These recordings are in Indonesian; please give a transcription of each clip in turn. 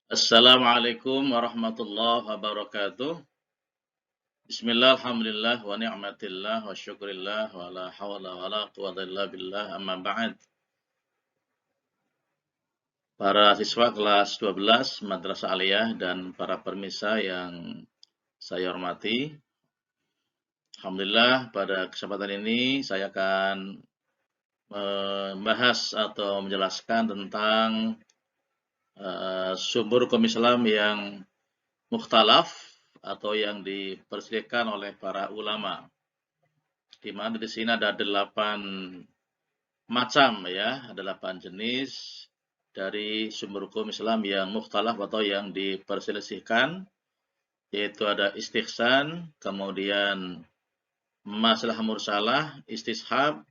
Assalamualaikum warahmatullahi wabarakatuh. Bismillah, alhamdulillah, wa ni'matillah, wa syukrillah, wa la hawla wa la quwata illa billah, amma ba'd. Para siswa kelas 12 Madrasah Aliyah dan para pemirsa yang saya hormati. Alhamdulillah, pada kesempatan ini saya akan membahas atau menjelaskan tentang sumber hukum Islam yang mukhtalaf atau yang diperselisihkan oleh para ulama. Di mana di sini ada 8 macam ya, ada 8 jenis dari sumber hukum Islam yang mukhtalaf atau yang diperselisihkan, yaitu ada istihsan, kemudian masalah mursalah, istishab,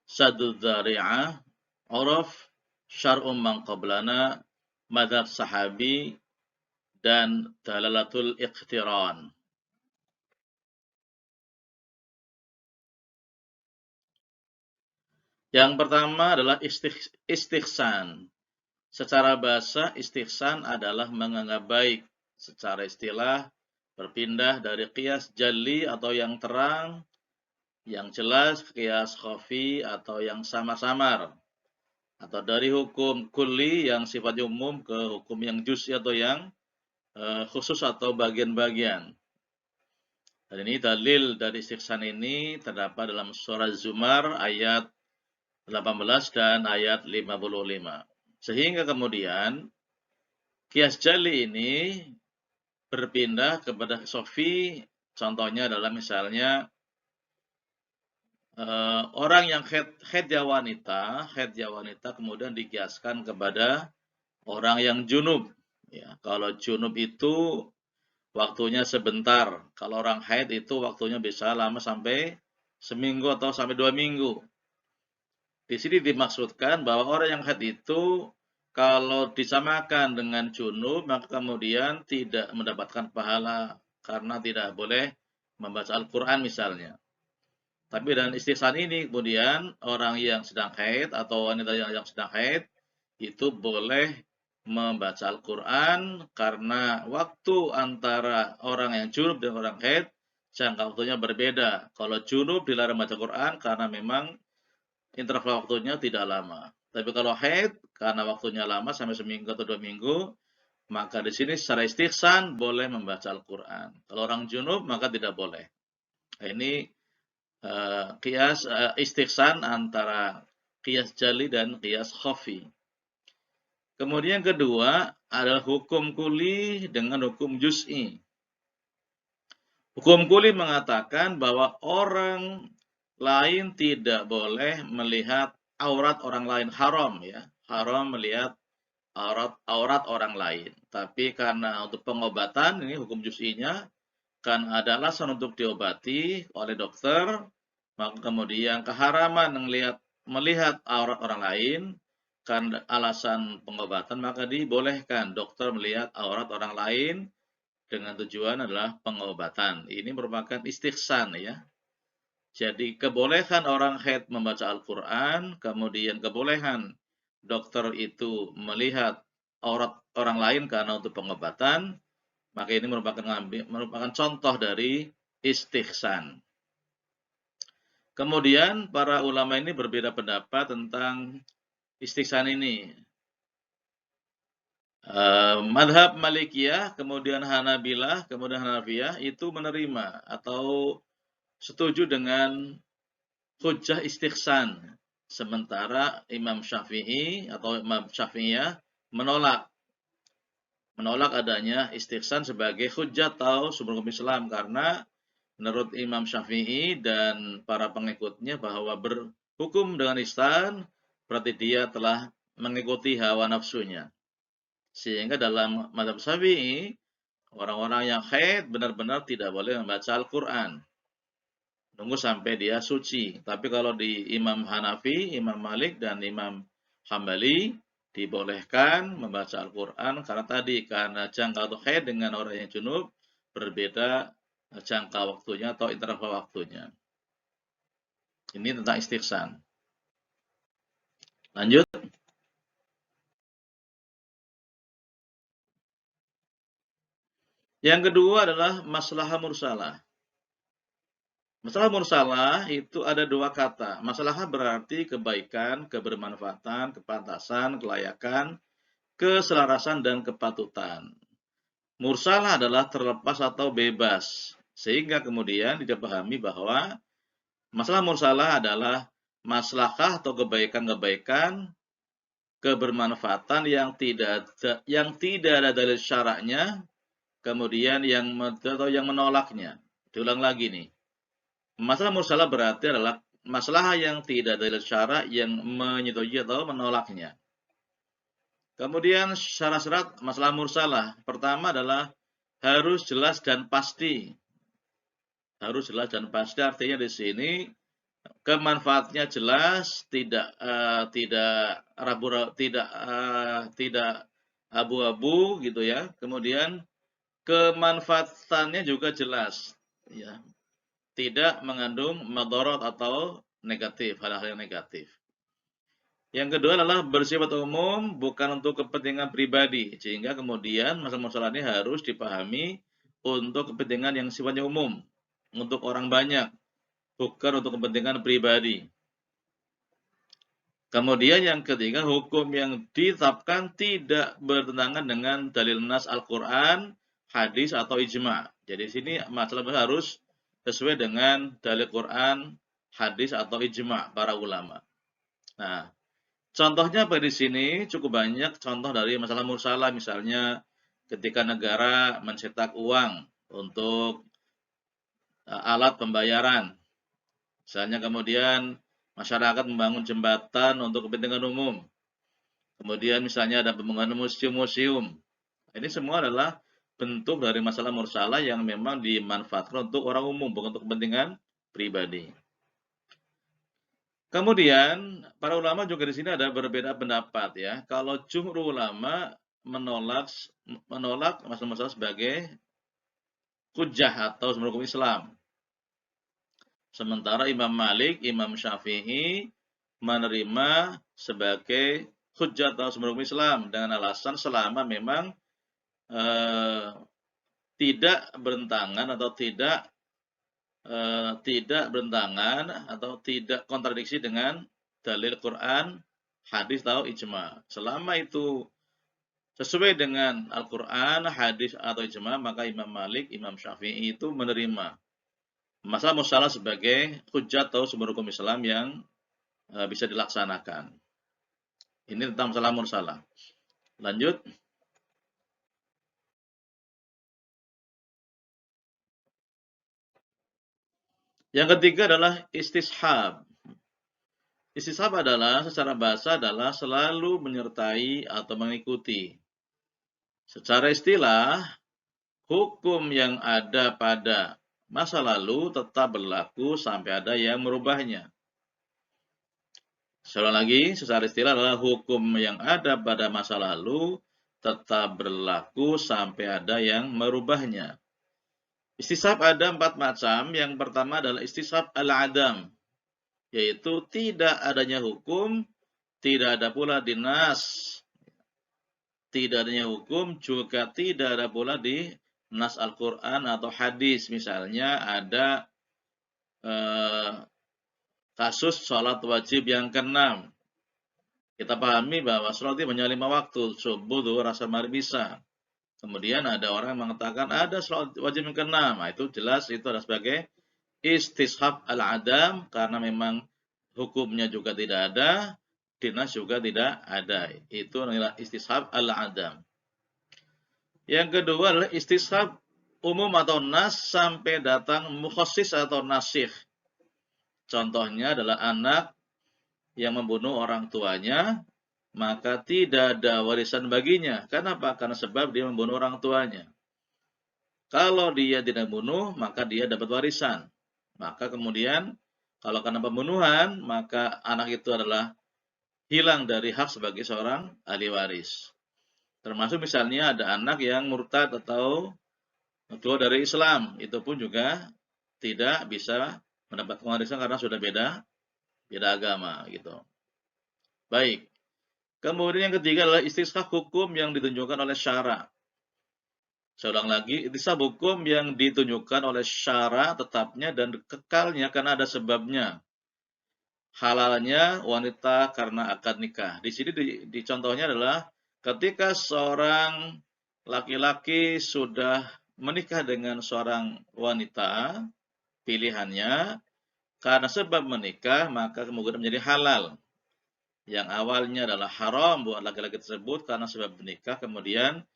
saddud dzari'ah, uruf, syar'um man qablana, madzhab sahabi, dan dalalatul iqtiran. Yang pertama adalah istihsan. Secara bahasa, istihsan adalah menganggap baik. Secara istilah, berpindah dari qiyas jalli atau yang terang, yang jelas, qiyas khafi atau yang samar-samar. Atau dari hukum kulli yang sifatnya umum ke hukum yang juz'i atau yang khusus atau bagian-bagian. Dan ini dalil dari istihsan ini terdapat dalam surah Zumar ayat 18 dan ayat 55. Sehingga kemudian qiyas jalli ini berpindah kepada sofi, contohnya adalah misalnya orang yang haid wanita kemudian dikiaskan kepada orang yang junub. Ya, kalau junub itu waktunya sebentar, kalau orang haid itu waktunya bisa lama sampai seminggu atau sampai 2 minggu. Di sini dimaksudkan bahwa orang yang haid itu kalau disamakan dengan junub, maka kemudian tidak mendapatkan pahala karena tidak boleh membaca Al-Quran misalnya. Tapi dengan istihsan ini kemudian orang yang sedang haid atau wanita yang sedang haid itu boleh membaca Al-Quran karena waktu antara orang yang junub dan orang haid jangka waktunya berbeda. Kalau junub dilarang baca Quran karena memang interval waktunya tidak lama. Tapi kalau haid, karena waktunya lama sampai seminggu atau 2 minggu, maka di sini secara istihsan boleh membaca Al-Quran. Kalau orang junub, maka tidak boleh. Nah, ini qiyas istihsan antara qiyas jali dan qiyas khafi. Kemudian yang kedua adalah hukum kuli dengan hukum juz'i. Hukum kuli mengatakan bahwa orang lain tidak boleh melihat aurat orang lain, haram ya. Haram melihat aurat orang lain. Tapi karena untuk pengobatan, ini hukum juz'inya, kan ada alasan untuk diobati oleh dokter, maka kemudian keharaman melihat aurat orang lain, karena alasan pengobatan, maka dibolehkan dokter melihat aurat orang lain dengan tujuan adalah pengobatan. Ini merupakan istihsan ya. Jadi kebolehan orang haid membaca Al-Quran, kemudian kebolehan dokter itu melihat aurat orang lain karena untuk pengobatan, maka ini merupakan contoh dari istihsan. Kemudian para ulama ini berbeda pendapat tentang istihsan ini. Madhab Malikiyah, kemudian Hanabilah, kemudian Hanafiyah itu menerima atau setuju dengan hujjah istihsan. Sementara Imam Syafi'i atau Imam Syafi'iyah menolak adanya istihsan sebagai hujjah atau sumber hukum Islam karena menurut Imam Syafi'i dan para pengikutnya bahwa berhukum dengan ihsan berarti dia telah mengikuti hawa nafsunya. Sehingga dalam mazhab Syafi'i orang-orang yang haid benar-benar tidak boleh membaca Al-Quran. Nunggu sampai dia suci. Tapi kalau di Imam Hanafi, Imam Malik, dan Imam Hambali dibolehkan membaca Al-Quran karena jangka waktu haid dengan orang yang junub berbeda jangka waktunya atau interval waktunya. Ini tentang istihsan. Lanjut. Yang kedua adalah maslahah mursalah. Masalah mursalah itu ada dua kata. Masalah berarti kebaikan, kebermanfaatan, kepantasan, kelayakan, keselarasan, dan kepatutan. Mursalah adalah terlepas atau bebas. Sehingga kemudian dipahami bahwa masalah mursalah adalah maslahah atau kebaikan-kebaikan, kebermanfaatan yang tidak ada dalil syara'nya, kemudian yang menolaknya. Diulang lagi nih. Masalah mursalah berarti adalah masalah yang tidak ada dalil syara yang menyetujui atau menolaknya. Kemudian syarat-syarat masalah mursalah. Pertama adalah harus jelas dan pasti. Harus jelas dan pasti artinya di sini kemanfaatnya jelas, tidak abu-abu gitu ya. Kemudian kemanfaatannya juga jelas, ya. Tidak mengandung madarat atau negatif, hal-hal yang negatif. Yang kedua adalah bersifat umum, bukan untuk kepentingan pribadi, sehingga kemudian masalah-masalah ini harus dipahami untuk kepentingan yang sifatnya umum, untuk orang banyak, bukan untuk kepentingan pribadi. Kemudian yang ketiga, hukum yang ditetapkan tidak bertentangan dengan dalil nas Al-Quran, hadis, atau ijma. Jadi di sini masalah harus sesuai dengan dalil Quran, hadis, atau ijma para ulama. Nah, contohnya apa di sini? Cukup banyak contoh dari masalah mursalah, misalnya ketika negara mencetak uang untuk alat pembayaran. Misalnya kemudian masyarakat membangun jembatan untuk kepentingan umum. Kemudian misalnya ada pembangunan museum-museum. Ini semua adalah bentuk dari masalah mursalah yang memang dimanfaatkan untuk orang umum, bukan untuk kepentingan pribadi. Kemudian para ulama juga di sini ada berbeda pendapat ya. Kalau jumhur ulama menolak masalah-masalah sebagai hujjah atau sumber hukum Islam. Sementara Imam Malik, Imam Syafi'i menerima sebagai hujjah atau sumber hukum Islam dengan alasan selama memang tidak bertentangan atau tidak bertentangan atau tidak kontradiksi dengan dalil Quran, hadis atau ijma. Selama itu sesuai dengan Al-Quran, hadis atau ijma, maka Imam Malik, Imam Syafi'i itu menerima masalah musalah sebagai hujjah atau sumber hukum Islam yang bisa dilaksanakan. Ini tentang masalah mursalah. Lanjut. Yang ketiga adalah istishab. Istishab adalah secara bahasa adalah selalu menyertai atau mengikuti. Secara istilah, hukum yang ada pada masa lalu tetap berlaku sampai ada yang merubahnya. Sekali lagi, secara istilah adalah hukum yang ada pada masa lalu tetap berlaku sampai ada yang merubahnya. Istishab ada 4 macam. Yang pertama adalah istishab al-adam, yaitu tidak adanya hukum, tidak ada pula di nas. Tidak adanya hukum, juga tidak ada pula di nas Al-Quran atau hadis. Misalnya ada kasus sholat wajib yang ke-6. Kita pahami bahwa sholat itu hanya 5 waktu, subuh, zuhur, asar, maghrib, isya. Kemudian ada orang yang mengatakan ada sholat wajib yang ke-6. Nah, itu jelas itu adalah sebagai istishab al-adam, karena memang hukumnya juga tidak ada, dinas juga tidak ada. Itu adalah istishab al-adam. Yang kedua adalah istishab umum atau nas sampai datang mukhassis atau nasikh. Contohnya adalah anak yang membunuh orang tuanya, maka tidak ada warisan baginya. Kenapa? Karena sebab dia membunuh orang tuanya. Kalau dia tidak bunuh, maka dia dapat warisan. Maka kemudian, kalau karena pembunuhan, maka anak itu adalah hilang dari hak sebagai seorang ahli waris. Termasuk misalnya ada anak yang murtad atau keluar dari Islam, itu pun juga tidak bisa mendapatkan warisan karena sudah beda agama gitu. Baik. Kemudian yang ketiga adalah istishab hukum yang ditunjukkan oleh syara. Saya ulang lagi, ihtisab hukum yang ditunjukkan oleh syara tetapnya dan kekalnya karena ada sebabnya. Halalnya wanita karena akad nikah. Di sini di contohnya adalah ketika seorang laki-laki sudah menikah dengan seorang wanita, pilihannya karena sebab menikah maka kemudian menjadi halal. Yang awalnya adalah haram buat laki-laki tersebut karena sebab menikah, kemudian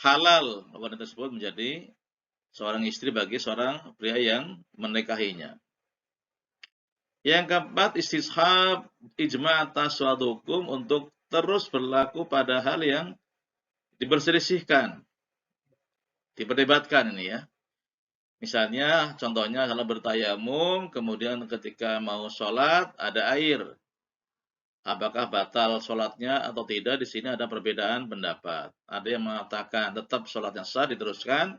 halal wanita tersebut menjadi seorang istri bagi seorang pria yang menikahinya. Yang keempat, istishab ijma atas suatu hukum untuk terus berlaku pada hal yang diperselisihkan, diperdebatkan ini ya. Misalnya, contohnya kalau bertayamum, kemudian ketika mau sholat ada air. Apakah batal sholatnya atau tidak? Di sini ada perbedaan pendapat. Ada yang mengatakan tetap sholatnya sah diteruskan.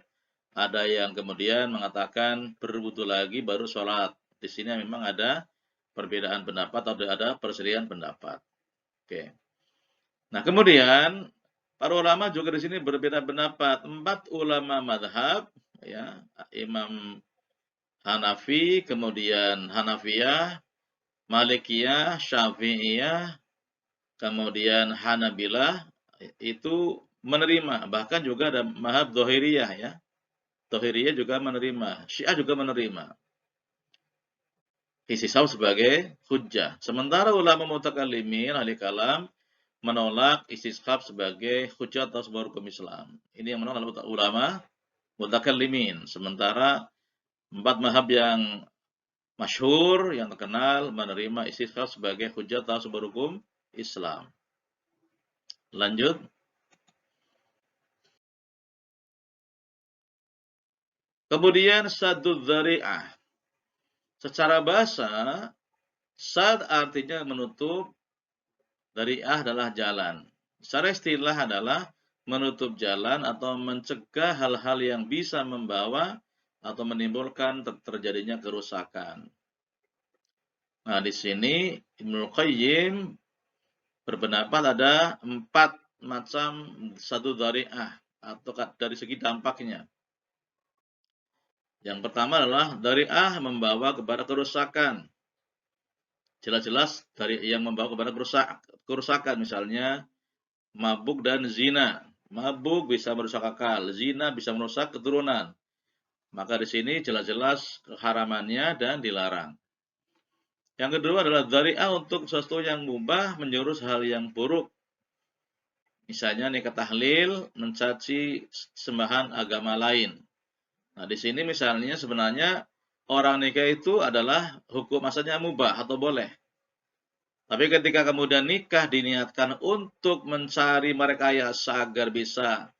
Ada yang kemudian mengatakan berwudu lagi baru sholat. Di sini memang ada perbedaan pendapat atau ada perselisihan pendapat. Oke. Nah, kemudian para ulama juga di sini berbeda pendapat. 4 ulama madhab, ya, Imam Hanafi, kemudian Hanafiyah, Malikiyah, Syafi'iyah, kemudian Hanabilah itu menerima. Bahkan juga ada mazhab Dzahiriyah ya. Dzahiriyah juga menerima, Syiah juga menerima ihtisab sebagai hujjah. Sementara ulama mutakallimin ahli kalam menolak istishab sebagai hujjah atau sebuah hukum Islam. Ini yang menolak ulama mutakallimin. Sementara 4 mazhab yang masyhur, yang terkenal menerima istishab sebagai hujjah atau sebuah hukum Islam. Lanjut. Kemudian saddud dzari'ah. Secara bahasa, sad artinya menutup, dzari'ah adalah jalan. Secara istilah adalah menutup jalan atau mencegah hal-hal yang bisa membawa atau menimbulkan terjadinya kerusakan. Nah, di sini Ibnu Qayyim berpendapat ada 4 macam saddud dzari'ah atau dari segi dampaknya. Yang pertama adalah dzari'ah membawa kepada kerusakan. Jelas-jelas dari yang membawa kepada kerusakan, misalnya mabuk dan zina. Mabuk bisa merusak akal, zina bisa merusak keturunan. Maka di sini jelas-jelas keharamannya dan dilarang. Yang kedua adalah dzari'ah untuk sesuatu yang mubah menjurus hal yang buruk. Misalnya nikah tahlil, mencaci sembahan agama lain. Nah, di sini misalnya sebenarnya orang nikah itu adalah hukum asalnya mubah atau boleh. Tapi ketika kemudian nikah diniatkan untuk mencari merekayasa agar bisa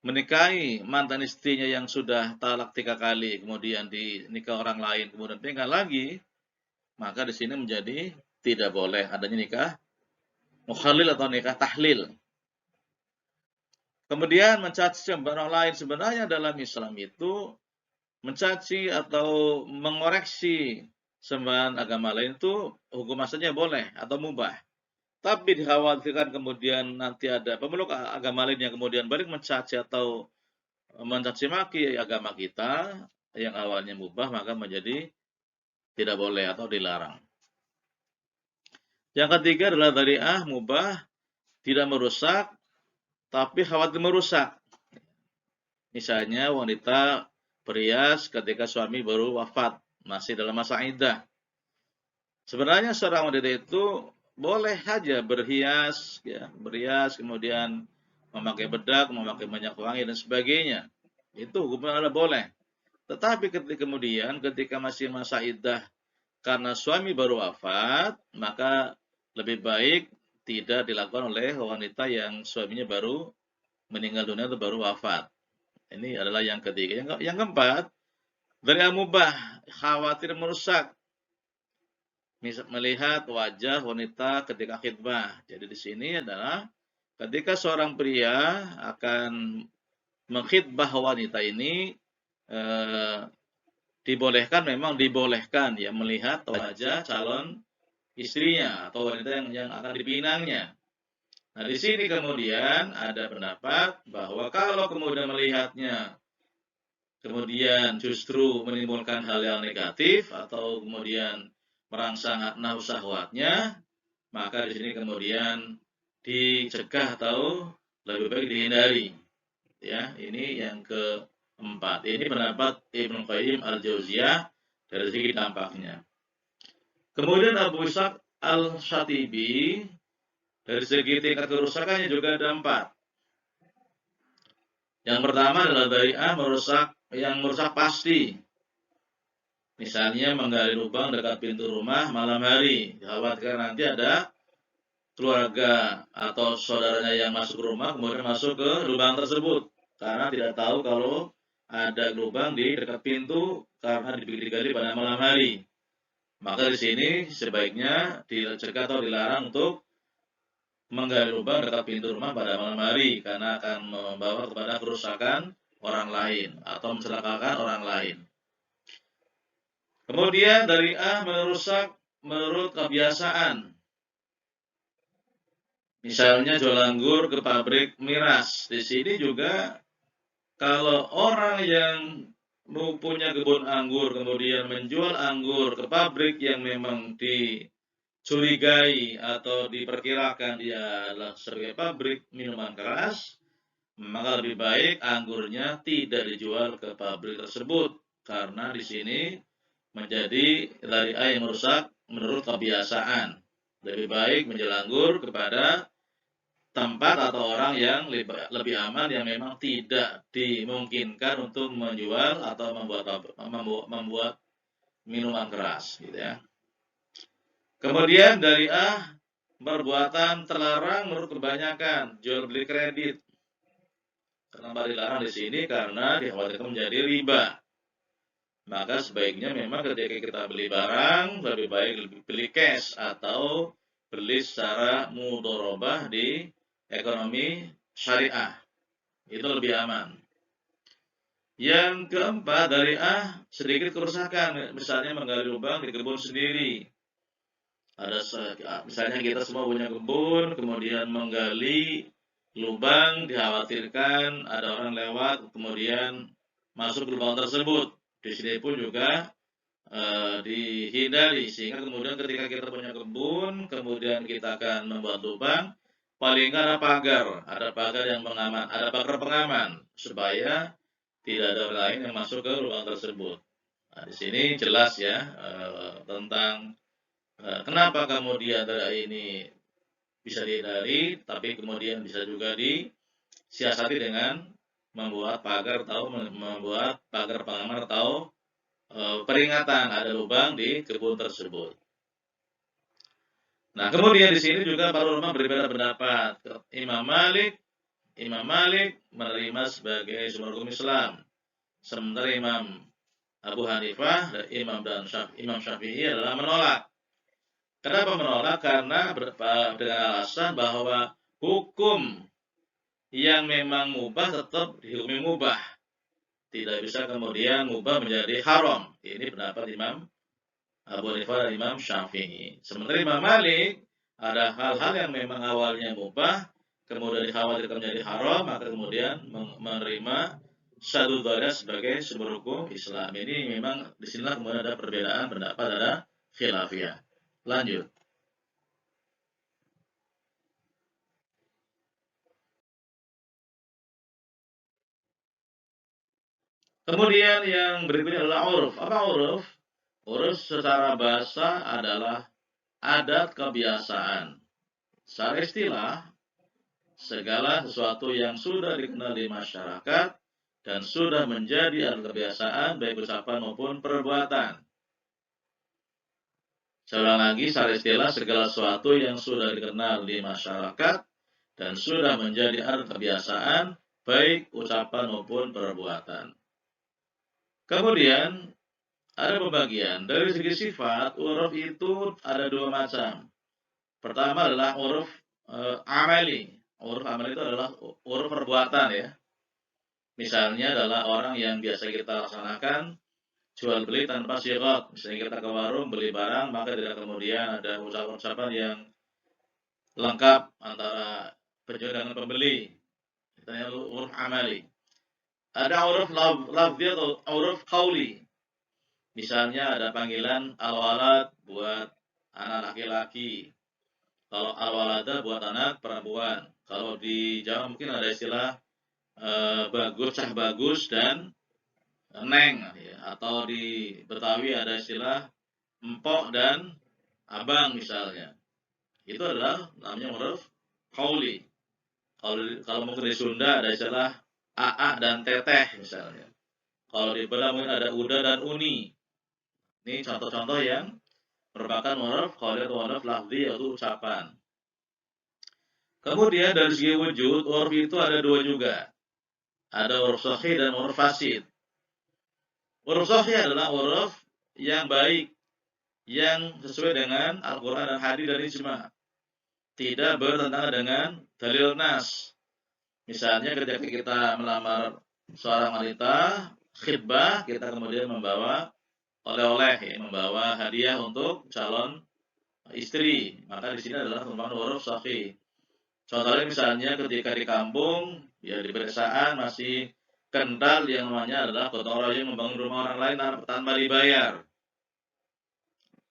menikahi mantan istrinya yang sudah talak 3 kali, kemudian dinikah orang lain, kemudian nikah lagi, maka di sini menjadi tidak boleh adanya nikah mukhalil atau nikah tahlil. Kemudian mencaci sembahan orang lain, sebenarnya dalam Islam itu mencaci atau mengoreksi sembahan agama lain itu hukum asalnya boleh atau mubah. Tapi dikhawatirkan kemudian nanti ada pemeluk agama lain yang kemudian balik mencaci atau mencaci maki agama kita yang awalnya mubah, maka menjadi tidak boleh atau dilarang. Yang ketiga adalah dzari'ah mubah, tidak merusak tapi khawatir merusak. Misalnya wanita berias ketika suami baru wafat, masih dalam masa iddah. Sebenarnya seorang wanita itu boleh saja berhias, ya, berias, kemudian memakai bedak, memakai minyak wangi dan sebagainya. Itu hukumnya adalah boleh. Tetapi ketika masih masa iddah karena suami baru wafat, maka lebih baik tidak dilakukan oleh wanita yang suaminya baru meninggal dunia atau baru wafat. Ini adalah yang ketiga. Yang keempat, dari mubah, khawatir merusak. Melihat wajah wanita ketika khidbah. Jadi di sini adalah ketika seorang pria akan mengkhidbah wanita ini memang dibolehkan ya melihat wajah calon istrinya atau wanita yang akan dipinangnya. Nah, di sini kemudian ada pendapat bahwa kalau kemudian melihatnya kemudian justru menimbulkan hal yang negatif atau kemudian merangsang nafsu syahwatnya, maka di sini kemudian dicegah atau lebih baik dihindari. Ya, ini yang keempat. Ini pendapat Ibnu Qayyim al-Jauziyah dari segi dampaknya. Kemudian Abu Ishaq al-Shatibi dari segi tingkat kerusakannya juga ada 4. Yang pertama adalah bari'ah merusak pasti. Misalnya menggali lubang dekat pintu rumah malam hari, dikhawatirkan nanti ada keluarga atau saudaranya yang masuk rumah kemudian masuk ke lubang tersebut karena tidak tahu kalau ada lubang di dekat pintu karena digali pada malam hari. Maka di sini sebaiknya dicegah atau dilarang untuk menggali lubang dekat pintu rumah pada malam hari karena akan membawa kepada kerusakan orang lain atau mencelakakan orang lain. Kemudian dari merusak menurut kebiasaan. Misalnya jual anggur ke pabrik miras. Di sini juga kalau orang yang mempunyai kebun anggur kemudian menjual anggur ke pabrik yang memang dicurigai atau diperkirakan dia adalah sebagai pabrik minuman keras, maka lebih baik anggurnya tidak dijual ke pabrik tersebut karena di sini menjadi dari yang merusak menurut kebiasaan. Lebih baik menjual anggur kepada tempat atau orang yang lebih aman yang memang tidak dimungkinkan untuk menjual atau membuat minuman keras gitu ya. Kemudian dari perbuatan terlarang menurut kebanyakan jual beli kredit. Kenapa dilarang di sini? Karena dikhawatirkan menjadi riba. Maka sebaiknya memang ketika kita beli barang lebih baik beli cash atau beli secara mudharabah di ekonomi syariah. Itu lebih aman. Yang keempat dari sedikit kerusakan, misalnya menggali lubang di kebun sendiri. Misalnya kita semua punya kebun, kemudian menggali lubang, dikhawatirkan ada orang lewat, kemudian masuk ke lubang tersebut. Di sini pun juga dihindari sehingga kemudian ketika kita punya kebun, kemudian kita akan membuat lubang, paling ada pagar yang mengaman, ada pagar pengaman supaya tidak ada orang lain yang masuk ke lubang tersebut. Nah, di sini jelas ya tentang kenapa kemudian ini bisa dihindari, tapi kemudian bisa juga disiasati dengan membuat pagar atau membuat pagar pengaman atau peringatan ada lubang di kebun tersebut. Nah, kemudian di sini juga para ulama berbeda pendapat. Imam Malik menerima sebagai sumber hukum Islam. Sementara Imam Abu Hanifah dan Imam Syafi'i adalah menolak. Kenapa menolak? Karena dengan alasan bahwa hukum yang memang mubah tetap dihukumi mubah. Tidak bisa kemudian mubah menjadi haram. Ini pendapat Imam Abu Hanifah dan Imam Syafi'i. Sementara Imam Malik ada hal-hal yang memang awalnya mubah, kemudian dikhawatirkan menjadi haram, maka kemudian menerima satu dzalal sebagai sumber hukum Islam. Ini memang disinilah kemudian ada perbedaan pendapat, ada khilafiyah. Lanjut. Kemudian yang berikutnya adalah uruf. Apa uruf? Uruf secara bahasa adalah adat kebiasaan. Secara istilah, segala sesuatu yang sudah dikenal di masyarakat dan sudah menjadi adat kebiasaan baik ucapan maupun perbuatan. Seorang lagi, secara istilah segala sesuatu yang sudah dikenal di masyarakat dan sudah menjadi adat kebiasaan baik ucapan maupun perbuatan. Kemudian ada pembagian dari segi sifat. Uruf itu ada 2 macam. Pertama adalah uruf amali. Uruf amali itu adalah uruf perbuatan ya. Misalnya adalah orang yang biasa kita laksanakan jual beli tanpa syirat. Misalnya kita ke warung beli barang, maka tidak kemudian ada ucapan-ucapan yang lengkap antara penjual dengan pembeli. Itu yang uruf amali. Ada uruf lafzi atau uruf qauli. Misalnya ada panggilan al-walad buat anak laki-laki. Kalau al-walada buat anak perempuan. Kalau di Jawa mungkin ada istilah bagus, cah bagus, dan neng. Ya. Atau di Betawi ada istilah empok dan abang misalnya. Itu adalah namanya huruf qauli. Kalau mungkin di Sunda ada istilah aa dan teteh misalnya. Kalau di Bela mungkin ada uda dan uni. Ini contoh-contoh yang merupakan huruf qauli atau huruf lafzi yaitu ucapan. Kemudian dari segi wujud, huruf itu ada dua juga. Ada huruf sahih dan huruf fasid. Huruf sahih adalah huruf yang baik, yang sesuai dengan Al-Quran dan hadis dan ijma. Tidak bertentangan dengan dalil nas. Misalnya ketika kita melamar seorang wanita, khitbah, kita kemudian membawa oleh-oleh, ya, membawa hadiah untuk calon istri. Maka di sini adalah merupakan huruf sahih. Contohnya misalnya ketika di kampung, ya di pedesaan masih kental yang namanya adalah gotong royong membangun rumah orang lain tanpa dibayar.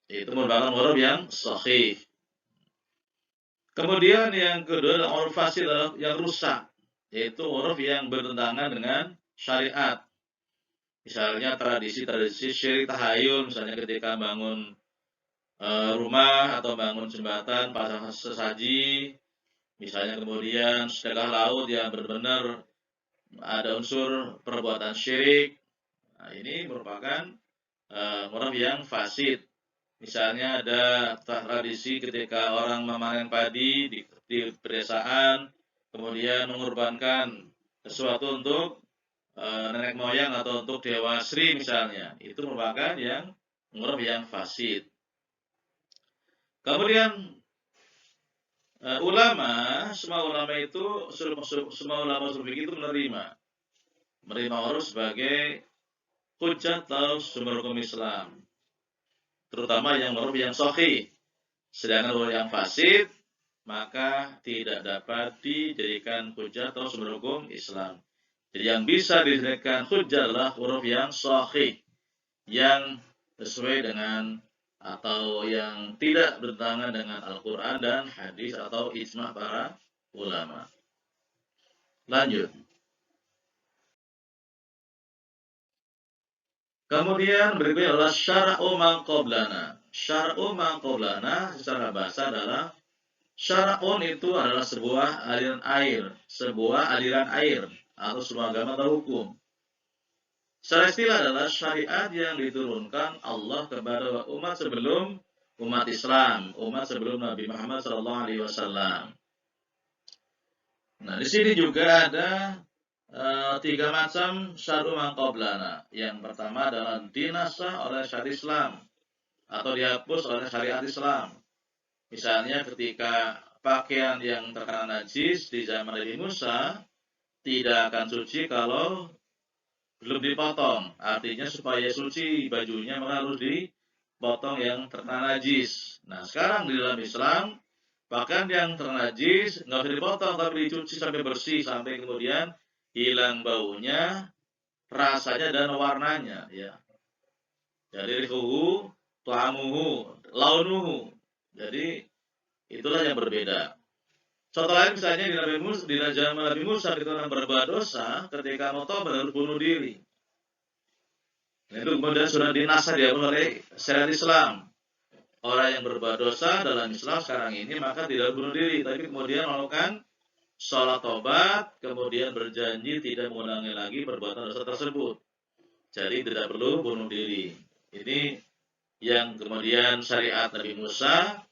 Itu merupakan huruf yang sahih. Kemudian yang kedua adalah huruf fasid yang rusak, yaitu huruf yang bertentangan dengan syariat. Misalnya tradisi-tradisi syirik tahayul, misalnya ketika bangun rumah atau bangun jembatan, pasang sesaji, misalnya kemudian sedekah laut yang benar-benar ada unsur perbuatan syirik. Nah, ini merupakan huruf yang fasid. Misalnya ada tradisi ketika orang memanen padi di pedesaan, kemudian mengorbankan sesuatu untuk nenek moyang atau untuk dewa Sri misalnya. Itu merupakan yang huruf yang fasid. Kemudian semua ulama itu menerima huruf sebagai hujjah atau sumber hukum Islam, terutama yang huruf yang sahih. Sedangkan huruf yang fasid maka tidak dapat dijadikan hujjah atau sumber hukum Islam. Jadi yang bisa dijadikan hujjah adalah huruf yang sahih, yang sesuai dengan atau yang tidak bertentangan dengan Al-Quran dan hadis atau ijma para ulama. Lanjut. Kemudian berikutnya adalah syara'u man qablana. Syara'u man qablana secara bahasa adalah syara'un itu adalah sebuah aliran air atau sebuah agama atau hukum. Secara istilah adalah syariat yang diturunkan Allah kepada umat sebelum umat Islam, umat sebelum Nabi Muhammad SAW. Nah, di sini juga ada 3 macam syar'u man qablana. Yang pertama adalah dinasah oleh syariat Islam atau dihapus oleh syariat Islam. Misalnya ketika pakaian yang terkena najis di zaman Nabi Musa tidak akan suci kalau belum dipotong. Artinya supaya suci bajunya maka harus dipotong yang terkena najis. Nah, sekarang di dalam Islam pakaian yang terkena najis nggak usah dipotong tapi dicuci sampai bersih, sampai kemudian hilang baunya, rasanya dan warnanya, ya. Jadi rihuhu, tu'amuhu, launuhu. Jadi itulah yang berbeda. Contoh lain misalnya di zaman Nabi Musa ketika orang berbuat dosa, ketika mau taubat harus bunuh diri. Nah, itu kemudian sudah dinasah oleh syariat Islam. Orang yang berbuat dosa dalam Islam sekarang ini maka tidak bunuh diri, tapi kemudian melakukan sholat taubat, kemudian berjanji tidak mengulangi lagi perbuatan dosa tersebut. Jadi tidak perlu bunuh diri. Ini yang kemudian syariat Nabi Musa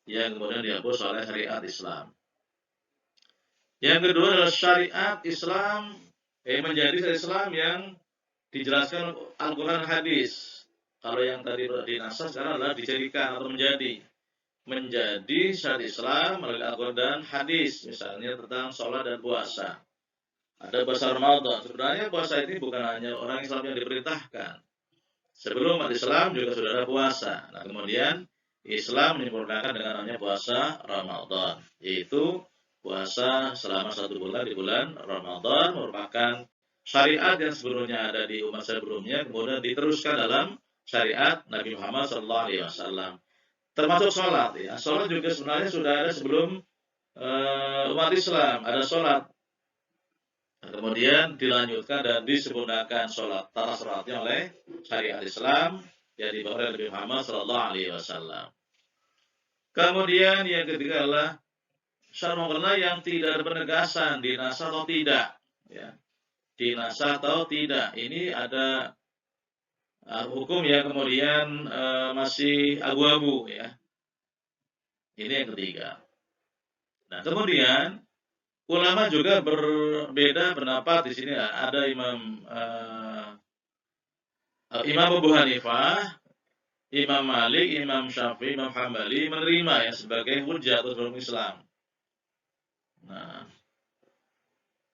yang kemudian dihapus oleh syariat Islam. Yang kedua adalah syariat Islam menjadi syariat Islam yang dijelaskan Al-Quran hadis. Kalau yang tadi dinasah sekarang adalah dijadikan atau menjadi syariat Islam melalui Al-Quran dan hadis. Misalnya tentang sholat dan puasa. Ada puasa Ramadan. Sebenarnya puasa ini bukan hanya orang Islam yang diperintahkan. Sebelum umat Islam juga sudah ada puasa. Nah, kemudian Islam menyempurnakan dengan namanya puasa Ramadan, yaitu puasa selama 1 bulan di bulan Ramadan merupakan syariat yang sebelumnya ada di umat sebelumnya, kemudian diteruskan dalam syariat Nabi Muhammad SAW. Termasuk sholat, ya. Sholat juga sebenarnya sudah ada sebelum umat Islam, ada sholat. Kemudian dilanjutkan dan disempurnakan sholat tata sholatnya oleh syariat Islam yang dibawa oleh Nabi Muhammad SAW. Kemudian yang ketiga adalah syar'un yang tidak ada penegasan dinasah atau tidak, ya. Dinasah atau tidak. Ini ada hukum yang kemudian masih abu-abu, ya. Ini yang ketiga. Nah, kemudian ulama juga berbeda pendapat di sini. Ada Imam Abu Hanifah, Imam Malik, Imam Syafi'i, Imam Hambali menerima ya sebagai hujjah atau hukum Islam. Nah,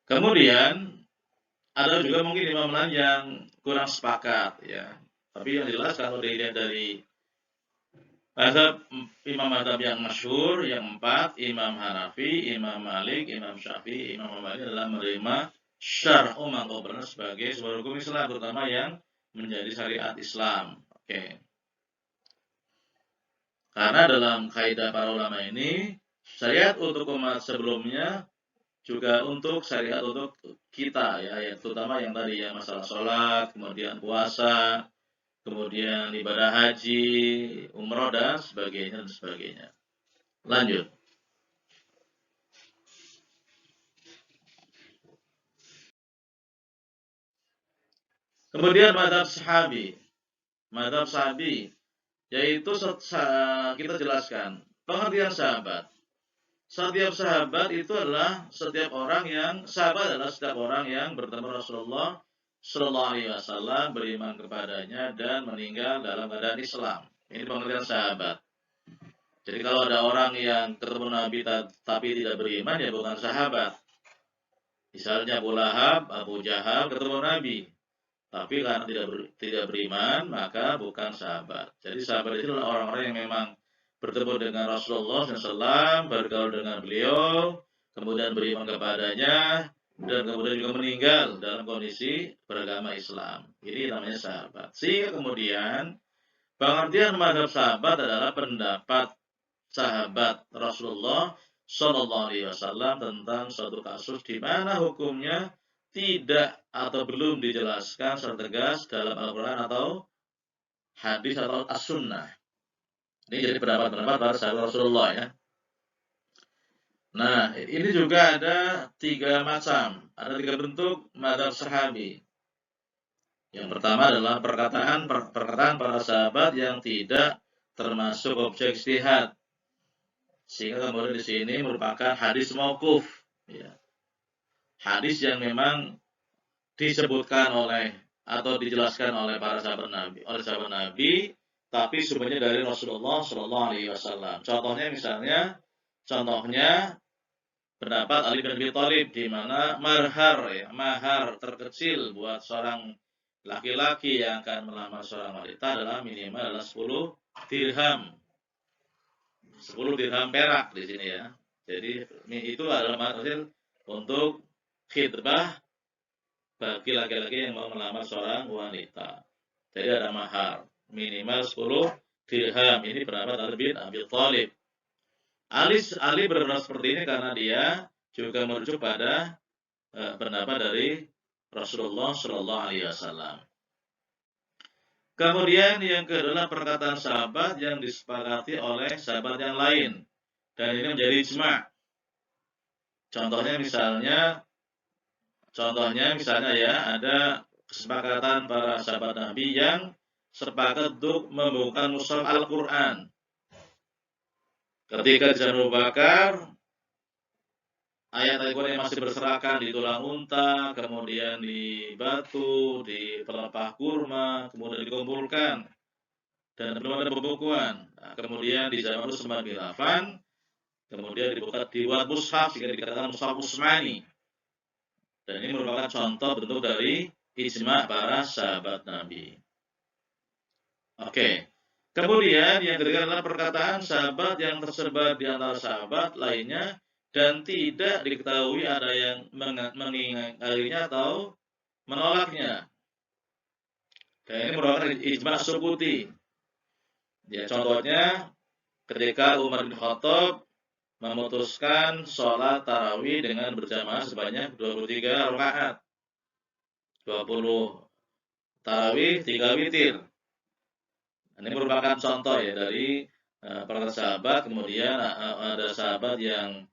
kemudian ada juga mungkin imam lain yang kurang sepakat, ya. Tapi yang jelas kalau dilihat dari mazhab yang masyhur, yang 4, Imam Hanafi, Imam Malik, Imam Syafi'i, Imam Hambali adalah menerima syar'u man qabla sebagai sebuah hukum Islam, terutama yang menjadi syariat Islam. Oke. Karena dalam kaidah para ulama ini, syariat untuk umat sebelumnya juga untuk syariat untuk kita, ya, terutama yang tadi ya, masalah sholat, kemudian puasa, kemudian ibadah haji, umroh dan sebagainya. Lanjut. Kemudian madhab sahabi, yaitu kita jelaskan pengertian sahabat. Setiap sahabat itu adalah setiap orang yang bertemu Rasulullah Shallallahu Alaihi Wasallam, beriman kepadanya dan meninggal dalam keadaan Islam. Ini pengertian sahabat. Jadi kalau ada orang yang ketemu Nabi tapi tidak beriman, ya bukan sahabat. Misalnya Abu Lahab, Abu Jahal ketemu Nabi, tapi karena tidak beriman, maka bukan sahabat. Jadi sahabat itu adalah orang-orang yang memang bertemu dengan Rasulullah SAW, bergaul dengan beliau, kemudian beriman kepadanya, dan kemudian juga meninggal dalam kondisi beragama Islam. Ini namanya sahabat. Sehingga kemudian pengertian mazhab sahabat adalah pendapat sahabat Rasulullah SAW tentang suatu kasus di mana hukumnya tidak atau belum dijelaskan secara tegas dalam Al-Quran atau hadis atau as-sunnah. Ini jadi pendapat-pendapat para sahabat Rasulullah, ya. Nah, ini juga ada 3 macam, ada 3 bentuk mazhab sahabi. Yang pertama adalah perkataan para sahabat yang tidak termasuk objek ijtihad, sehingga kemudian di sini merupakan hadis mauquf, ya. Hadis yang memang disebutkan oleh atau dijelaskan oleh para sahabat Nabi, tapi sumbernya dari Rasulullah Shallallahu Alaihi Wasallam. Contohnya pendapat Ali bin Abi Thalib di mana mahar terkecil buat seorang laki-laki yang akan melamar seorang wanita adalah minimal adalah 10 dirham. 10 dirham perak di sini, ya. Jadi itu adalah mahar kecil untuk khidbah bagi laki-laki yang mau melamar seorang wanita. Jadi ada mahar minimal 10 dirham. Ini pendapat Ali bin Abi Thalib. Ali berpendapat seperti ini karena dia juga merujuk pada pendapat dari Rasulullah Shallallahu Alaihi Wasallam. Kemudian yang kedua adalah perkataan sahabat yang disepakati oleh sahabat yang lain, dan ini menjadi ijma'. Contohnya misalnya ya, ada kesepakatan para sahabat Nabi yang sepakat untuk membuka mushaf Al-Quran. Ketika di zaman Abu Bakar, ayat Al-Quran yang masih berserakan di tulang unta, kemudian di batu, di pelepah kurma, kemudian dikumpulkan, dan belum ada pembukuan. Nah, kemudian di zaman Utsman bin Affan, kemudian dibuat mushaf, sehingga dikatakan mushaf Utsmani. Dan ini merupakan contoh bentuk dari ijma' para sahabat Nabi. Oke. Kemudian yang ketiga adalah perkataan sahabat yang tersebar di antara sahabat lainnya dan tidak diketahui ada yang mengingkarinya atau menolaknya. Dan ini merupakan ijma sukuti. Ya, contohnya ketika Umar bin Khattab memutuskan sholat tarawih dengan berjamaah sebanyak 23 rakaat. 20 tarawih, 3 witir. Ini merupakan contoh ya dari para sahabat. Kemudian ada sahabat yang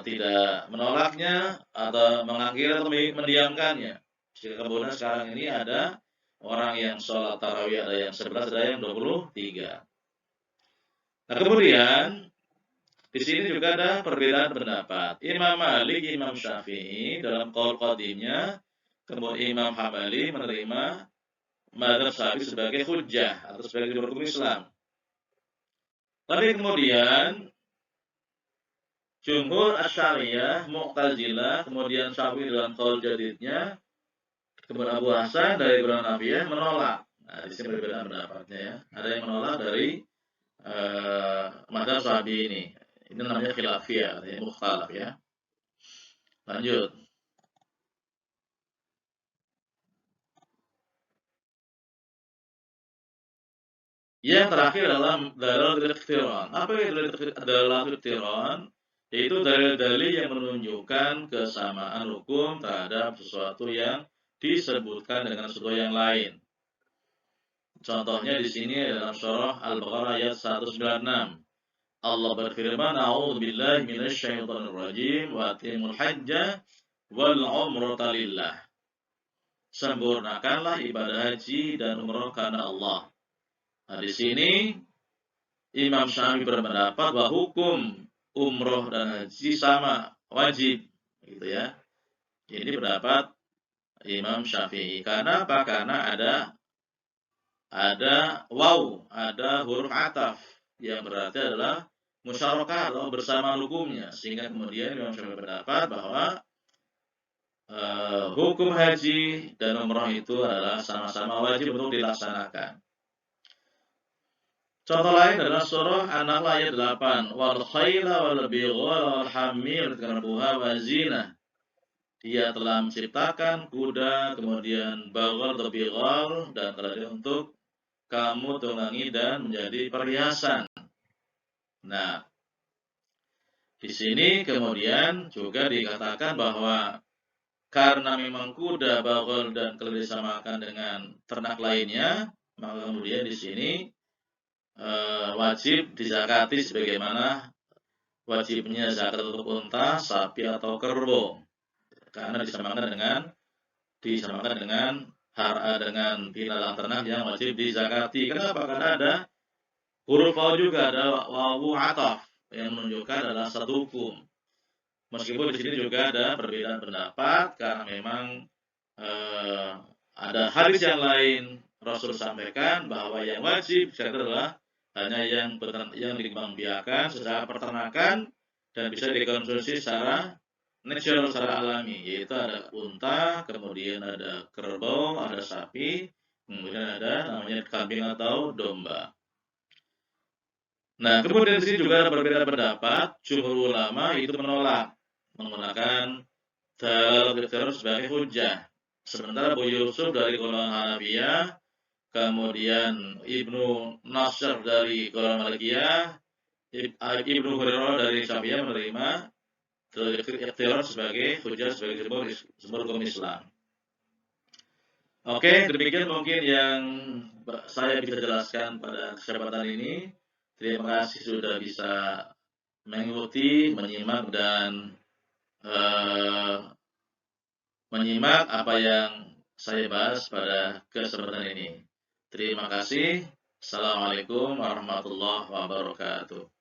tidak menolaknya atau mengakhiri atau mendiamkannya. Kemudian sekarang ini ada orang yang sholat tarawih, ada yang 11, ada yang 23. Nah, kemudian di sini juga ada perbedaan pendapat. Imam Malik, Imam Syafi'i dalam qaul qadimnya, kemudian Imam Hambali menerima mazhab Syafi'i sebagai hujjah atau sebagai hukum Islam. Tapi kemudian Jumhur Asy'ariyah, Mu'tazilah, kemudian Syafi'i dalam qaul jadidnya, kemudian Abu Hasan dari Quran Nafiyah menolak. Nah, di sini berbeda pendapatnya ya. Ada yang menolak dari mazhab Syafi'i ini. Ini namanya khilafiyah, artinya mukhtalaf ya. Lanjut. Yang terakhir adalah dalil ikhtiran. Apa itu dalil ikhtiran? Yaitu dalil-dalil yang menunjukkan kesamaan hukum terhadap sesuatu yang disebutkan dengan sesuatu yang lain. Contohnya di sini dalam surah Al-Baqarah ayat 196. Allah berfirman, "A'udzubillahi minasyaitonirrajim wa atimul hajja wal umrata lillah." Sempurnakanlah ibadah haji dan umrah karena Allah. Nah, di sini Imam Syafi'i berpendapat bahwa hukum umroh dan haji sama, wajib, gitu ya. Ini pendapat Imam Syafi'i. Karena apa? Karena ada waw, ada huruf ataf yang berarti adalah musyarakah atau bersama hukumnya, sehingga kemudian Imam Syafi'i berpendapat bahwa hukum haji dan umroh itu adalah sama-sama wajib untuk dilaksanakan. Contoh lain adalah surah An-Nahl ayat 8. Wal khayla wal bighala wal hamir tarbuha wa zinah. Dia telah menciptakan kuda, kemudian baghal atau bighal, dan kemudian untuk kamu tunggangi dan menjadi perhiasan. Nah, di sini kemudian juga dikatakan bahwa karena memang kuda, baghal, dan kemudian disamakan dengan ternak lainnya, maka kemudian di sini wajib dizakati sebagaimana wajibnya zakat untuk unta, sapi atau kerbau, karena disamakan dengan binatang ternak yang wajib dizakati. Kenapa? Karena ada huruf waw juga, ada wawu ataf yang menunjukkan adalah satu hukum. Meskipun di sini juga ada perbedaan pendapat karena memang ada hadis yang lain Rasul sampaikan bahwa yang wajib zakat adalah hanya yang dikembangbiakan secara peternakan dan bisa dikonsumsi secara natural, secara alami, yaitu ada unta, kemudian ada kerbau, ada sapi, kemudian ada namanya kambing atau domba. Nah, kemudian di sini juga ada berbeda pendapat. Jumhur ulama itu menolak menggunakan dalil sebagai hujjah. Sementara Abu Yusuf dari golongan Hanafiyah, kemudian Ibnu Nasr dari golongan Malikiyah, Ibnu Hurairah dari Syafi'iyah menerima ikhtiar sebagai hujjah, sebagai sumber hukum Islam. Oke, demikian mungkin yang saya bisa jelaskan pada kesempatan ini. Terima kasih sudah bisa mengikuti, menyimak, dan menyimak apa yang saya bahas pada kesempatan ini. Terima kasih. Assalamualaikum warahmatullahi wabarakatuh.